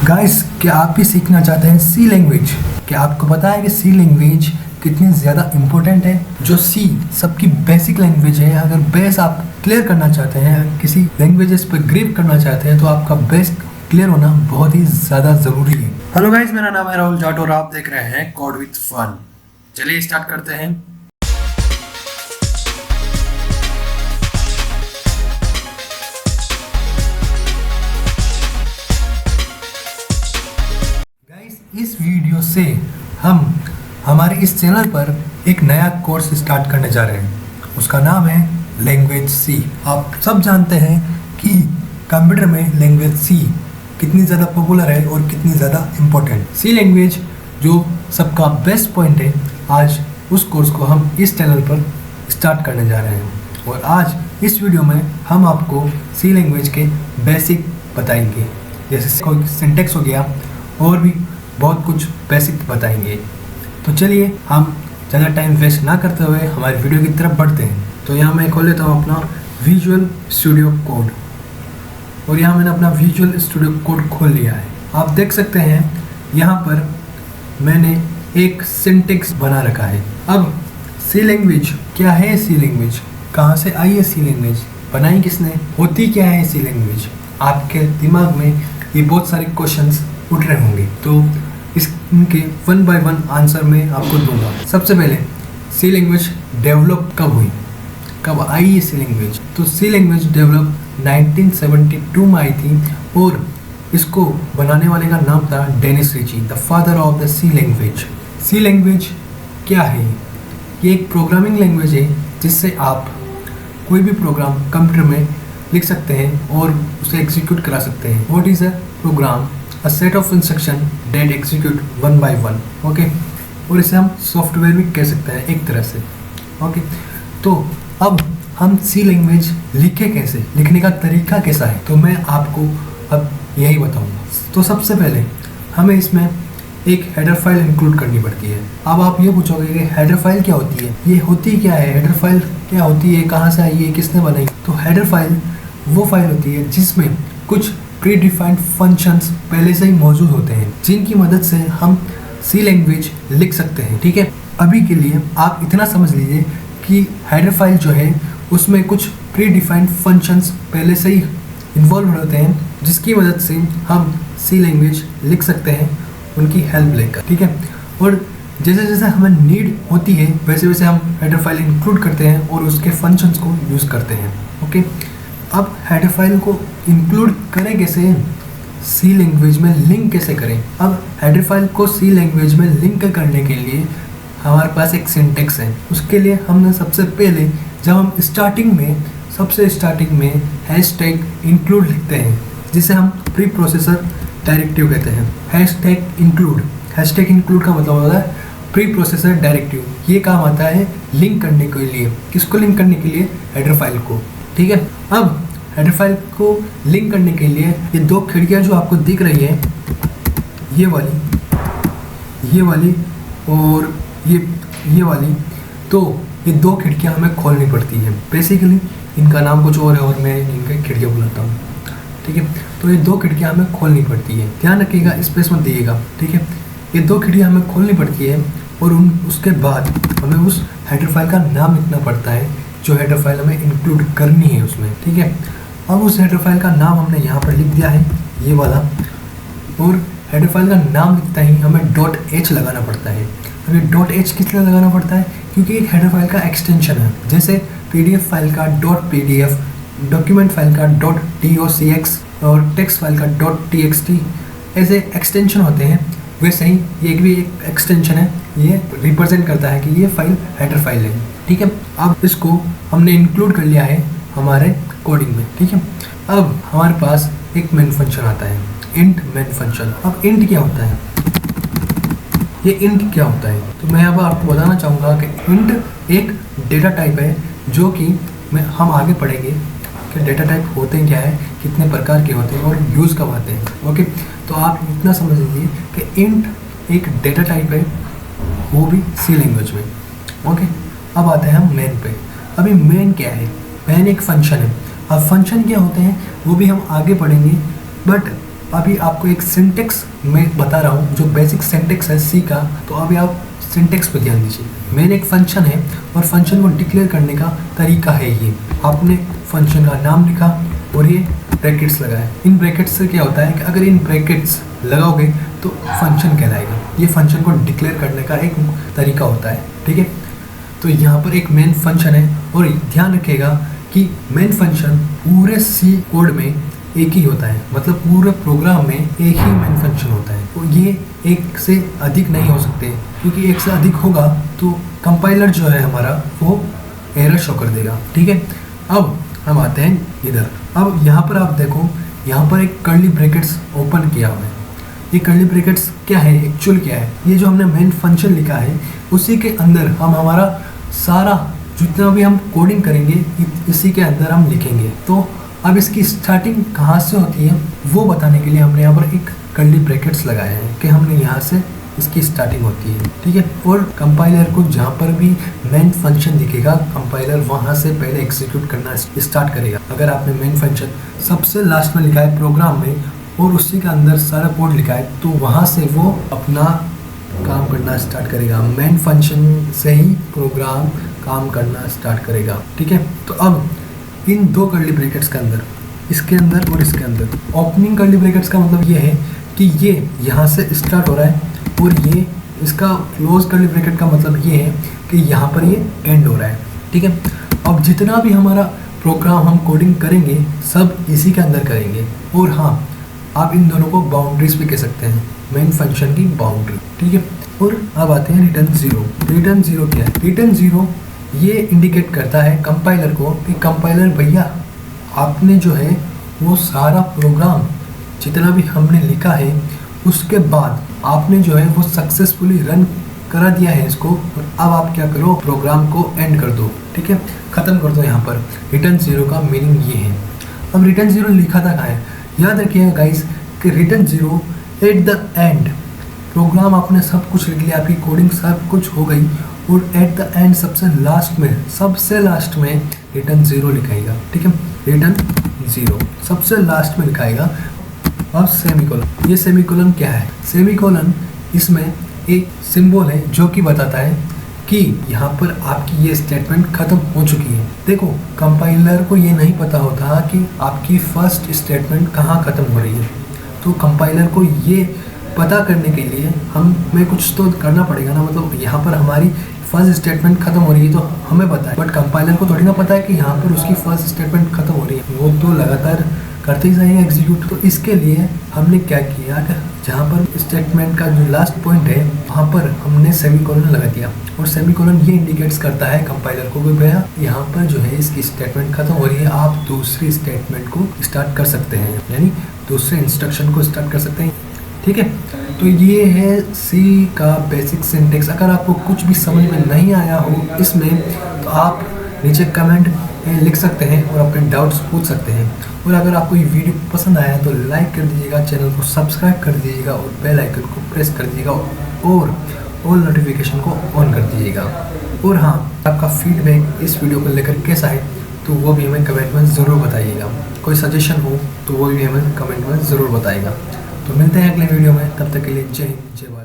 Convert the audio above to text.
Guys, क्या आप भी सीखना चाहते हैं सी लैंग्वेज? क्या आपको पता है कि सी लैंग्वेज कितनी ज़्यादा इम्पोर्टेंट है? जो सी सबकी बेसिक लैंग्वेज है, अगर बेस आप क्लियर करना चाहते हैं, किसी लैंग्वेजेस पर ग्रिप करना चाहते हैं, तो आपका बेस क्लियर होना बहुत ही ज़्यादा ज़रूरी है। हेलो गाइस, मेरा नाम है राहुल जाट और आप देख रहे हैं कोड विद फन। चलिए स्टार्ट करते हैं। इस वीडियो से हम हमारे इस चैनल पर एक नया कोर्स स्टार्ट करने जा रहे हैं। उसका नाम है लैंग्वेज सी। आप सब जानते हैं कि कंप्यूटर में लैंग्वेज सी कितनी ज़्यादा पॉपुलर है और कितनी ज़्यादा इम्पोर्टेंट। सी लैंग्वेज जो सबका बेस्ट पॉइंट है, आज उस कोर्स को हम इस चैनल पर स्टार्ट करने जा रहे हैं। और आज इस वीडियो में हम आपको सी लैंग्वेज के बेसिक बताएंगे, जैसे कोई सिंटेक्स हो गया और भी बहुत कुछ बेसिक बताएंगे। तो चलिए हम ज़्यादा टाइम वेस्ट ना करते हुए हमारी वीडियो की तरफ बढ़ते हैं। तो यहाँ मैं खोल लेता हूँ अपना विजुअल स्टूडियो कोड और यहाँ मैंने अपना विजुअल स्टूडियो कोड खोल लिया है। आप देख सकते हैं यहाँ पर मैंने एक सिंटेक्स बना रखा है। अब सी लैंग्वेज क्या है? सी लैंग्वेज कहाँ से आई है? सी लैंग्वेज बनाई किसने? होती क्या है सी लैंग्वेज? आपके दिमाग में ये बहुत सारे क्वेश्चंस उठ रहे होंगे, तो इनके वन बाय वन आंसर मैं आपको दूंगा। सबसे पहले सी लैंग्वेज डेवलप कब हुई, कब आई ये सी लैंग्वेज? तो सी लैंग्वेज डेवलप 1972 में आई थी और इसको बनाने वाले का नाम था Dennis Ritchie, the father of the C language. C language क्या है? ये एक प्रोग्रामिंग लैंग्वेज है जिससे आप कोई भी प्रोग्राम कंप्यूटर में लिख सकते हैं और उसे एग्जीक्यूट करा सकते हैं। What is a program? A set of instruction that execute one by one, okay. और इसे हम सॉफ्टवेयर भी कह सकते हैं एक तरह से, ओके। तो अब हम सी लैंग्वेज लिखे कैसे, लिखने का तरीका कैसा है, तो मैं आपको अब यही बताऊंगा। तो सबसे पहले हमें इसमें एक हेडर फाइल इंक्लूड करनी पड़ती है। अब आप ये पूछोगे कि हेडर फाइल क्या होती है? ये होती क्या है? हेडर फाइल क्या होती है? कहाँ से आई है? किसने बनाई? तो हेडर फाइल वो फाइल होती है जिसमें कुछ प्री डिफाइंड फंक्शंस पहले से ही मौजूद होते हैं, जिनकी मदद से हम सी लैंग्वेज लिख सकते हैं, ठीक है। अभी के लिए आप इतना समझ लीजिए कि हेडर फाइल जो है उसमें कुछ प्री डिफाइंड फंक्शंस पहले से ही इन्वॉल्व होते हैं, जिसकी मदद से हम सी लैंग्वेज लिख सकते हैं उनकी हेल्प लेकर, ठीक है। और जैसे जैसे हमें नीड होती है वैसे वैसे हम हेडर फाइल इंक्लूड करते हैं और उसके फंक्शंस को यूज़ करते हैं, ओके। अब हेडर फाइल को इंक्लूड करें कैसे? सी लैंग्वेज में लिंक कैसे करें? अब हेडर फाइल को सी लैंग्वेज में लिंक करने के लिए हमारे पास एक सिंटेक्स है। उसके लिए हमने सबसे पहले जब हम सबसे स्टार्टिंग में हैशटैग इंक्लूड लिखते हैं, जिसे हम प्री प्रोसेसर डायरेक्टिव कहते हैं। हैशटैग इंक्लूड का मतलब होता है प्री प्रोसेसर डायरेक्टिव। ये काम आता है लिंक करने के लिए। किसको लिंक करने के लिए? हेडर फाइल को, ठीक है। अब हेडर फाइल को लिंक करने के लिए ये दो खिड़कियां जो आपको दिख रही है, ये वाली और ये वाली, तो ये दो खिड़कियां हमें खोलनी पड़ती है। बेसिकली इनका नाम कुछ और है और मैं इनके खिड़कियां बुलाता हूँ, ठीक है। तो ये दो खिड़कियां हमें खोलनी पड़ती है। ध्यान रखिएगा, स्पेस मत दिएगा, ठीक है। ये दो खिड़कियां हमें खोलनी पड़ती है और उसके बाद हमें उस हेडर फाइल का नाम लिखना पड़ता है जो हेडर फाइल हमें इंक्लूड करनी है उसमें, ठीक है। अब उस हेडर फाइल का नाम हमने यहाँ पर लिख दिया है, ये वाला। और हेडर फाइल का नाम लिखता ही हमें .h लगाना पड़ता है। अब ये .h किस लिए लगाना पड़ता है? क्योंकि एक हेडर फाइल का एक्सटेंशन है। जैसे PDF फाइल का .pdf, डॉक्यूमेंट फाइल का .docx और टेक्स्ट फाइल का .txt, ऐसे एक्सटेंशन होते हैं। वैसे ही ये भी एक एक्सटेंशन है, ये रिप्रेजेंट करता है कि ये फाइल हेडर फाइल है, ठीक है। अब इसको हमने इंक्लूड कर लिया है हमारे कोडिंग में, ठीक है। अब हमारे पास एक मेन फंक्शन आता है, इंट मेन फंक्शन। अब इंट क्या होता है? ये इंट क्या होता है? तो मैं अब आपको बताना चाहूँगा कि इंट एक डेटा टाइप है, जो कि हम आगे पढ़ेंगे कि डेटा टाइप होते हैं क्या है, कितने प्रकार के होते हैं और यूज़ कब आते हैं, ओके। तो आप इतना समझ लीजिए कि इंट एक डेटा टाइप है, वो भी सी लैंग्वेज में, ओके। अब आते हैं हम मेन पे। अभी मेन क्या है? मेन एक फंक्शन है। अब फंक्शन क्या होते हैं वो भी हम आगे पढ़ेंगे, बट अभी आपको एक सिंटेक्स मैं बता रहा हूँ, जो बेसिक सिंटेक्स है सी का, तो अभी आप सिंटेक्स पे ध्यान दीजिए। मेन एक फंक्शन है और फंक्शन को डिक्लेयर करने का तरीका है ये। आपने फंक्शन का नाम लिखा और ये ब्रैकेट्स लगाए। इन ब्रैकेट्स से क्या होता है कि अगर इन ब्रैकेट्स लगाओगे तो फंक्शन कहलाएगा। ये फंक्शन को डिक्लेयर करने का एक तरीका होता है, ठीक है। तो यहाँ पर एक मेन फंक्शन है और ध्यान रखिएगा कि मेन फंक्शन पूरे सी कोड में एक ही होता है, मतलब पूरे प्रोग्राम में एक ही मेन फंक्शन होता है। तो ये एक से अधिक नहीं हो सकते, क्योंकि एक से अधिक होगा तो कंपाइलर जो है हमारा वो एरर शो कर देगा, ठीक है। अब हम आते हैं इधर। अब यहाँ पर आप देखो, यहाँ पर एक कर्ली ब्रैकेट्स ओपन किया हुआ है। ये कर्ली ब्रैकेट्स क्या है, एक्चुअल क्या है? ये जो हमने मेन फंक्शन लिखा है उसी के अंदर हम हमारा सारा जितना भी हम कोडिंग करेंगे इसी के अंदर हम लिखेंगे। तो अब इसकी स्टार्टिंग कहाँ से होती है वो बताने के लिए हमने यहाँ पर एक कर्ली ब्रैकेट्स लगाए हैं कि हमने यहाँ से इसकी स्टार्टिंग होती है, ठीक है। और कंपाइलर को जहाँ पर भी मेन फंक्शन दिखेगा कंपाइलर वहाँ से पहले एग्जीक्यूट करना स्टार्ट करेगा। अगर आपने मेन फंक्शन सबसे लास्ट में लिखा है प्रोग्राम में और उसी के अंदर सारा कोड लिखा है तो वहाँ से वो अपना काम करना स्टार्ट करेगा। मेन फंक्शन से ही प्रोग्राम काम करना स्टार्ट करेगा, ठीक है। तो अब इन दो कर्ली ब्रैकेट्स के अंदर, इसके अंदर और इसके अंदर, ओपनिंग कर्ली ब्रैकेट्स का मतलब ये है कि ये यहाँ से स्टार्ट हो रहा है और ये इसका क्लोज कर्ली ब्रैकेट का मतलब ये है कि यहाँ पर ये एंड हो रहा है, ठीक है। अब जितना भी हमारा प्रोग्राम हम कोडिंग करेंगे सब इसी के अंदर करेंगे। और हाँ, आप इन दोनों को बाउंड्रीज भी कह सकते हैं, मेन फंक्शन की बाउंड्री, ठीक है। और अब आते हैं रिटर्न जीरो। रिटर्न जीरो क्या है? रिटर्न जीरो ये इंडिकेट करता है कंपाइलर को कि कंपाइलर भैया आपने जो है वो सारा प्रोग्राम जितना भी हमने लिखा है उसके बाद आपने जो है वो सक्सेसफुली रन करा दिया है इसको, और अब आप क्या करो, प्रोग्राम को एंड कर दो, ठीक है, ख़त्म कर दो। यहाँ पर रिटर्न जीरो का मीनिंग ये है। अब रिटर्न जीरो लिखा था कहाँ है? याद रखिएगा गाइस कि return zero at the end, program आपने सब कुछ लिख लिया, आपकी कोडिंग सब कुछ हो गई और एट द एंड सबसे लास्ट में रिटर्न जीरो लिखाएगा, ठीक है। रिटर्न जीरो सबसे लास्ट में लिखाएगा। और सेमीकोलन, ये सेमीकोलन क्या है? सेमीकोलन इसमें एक सिंबल है जो कि बताता है कि यहाँ पर आपकी ये स्टेटमेंट खत्म हो चुकी है। देखो कंपाइलर को ये नहीं पता होता कि आपकी फर्स्ट स्टेटमेंट कहाँ खत्म हो रही है, तो कंपाइलर को ये पता करने के लिए हमें कुछ तो करना पड़ेगा ना। मतलब यहाँ पर हमारी फर्स्ट स्टेटमेंट खत्म हो रही है तो हमें पता है, बट कंपाइलर को थोड़ी ना पता है कि यहाँ पर उसकी फर्स्ट स्टेटमेंट खत्म हो रही है, वो तो लगातार करते ही जाएंगे एग्जीक्यूट। तो इसके लिए हमने क्या किया कि जहाँ पर स्टेटमेंट का जो लास्ट पॉइंट है वहाँ पर हमने सेमीकोलन लगा दिया, और सेमीकोलन ये इंडिकेट्स करता है कंपाइलर को कि भैया यहाँ पर जो है इसकी स्टेटमेंट खत्म हो रही है, आप दूसरी स्टेटमेंट को स्टार्ट कर सकते हैं, यानी दूसरे इंस्ट्रक्शन को स्टार्ट कर सकते हैं, ठीक है। तो ये है सी का बेसिक सिंटेक्स। अगर आपको कुछ भी समझ में नहीं आया हो इसमें तो आप नीचे कमेंट लिख सकते हैं और अपने डाउट्स पूछ सकते हैं। और अगर आपको ये वीडियो पसंद आया तो लाइक कर दीजिएगा, चैनल को सब्सक्राइब कर दीजिएगा और बेल आइकन को प्रेस कर दीजिएगा और ऑल नोटिफिकेशन को ऑन कर दीजिएगा। और हाँ, आपका फीडबैक इस वीडियो को लेकर कैसा है तो वो भी हमें कमेंट में ज़रूर बताइएगा। कोई सजेशन हो तो वो भी हमें कमेंट में ज़रूर बताइएगा। तो मिलते हैं अगले वीडियो में, तब तक के लिए जय हिंद जय भारत।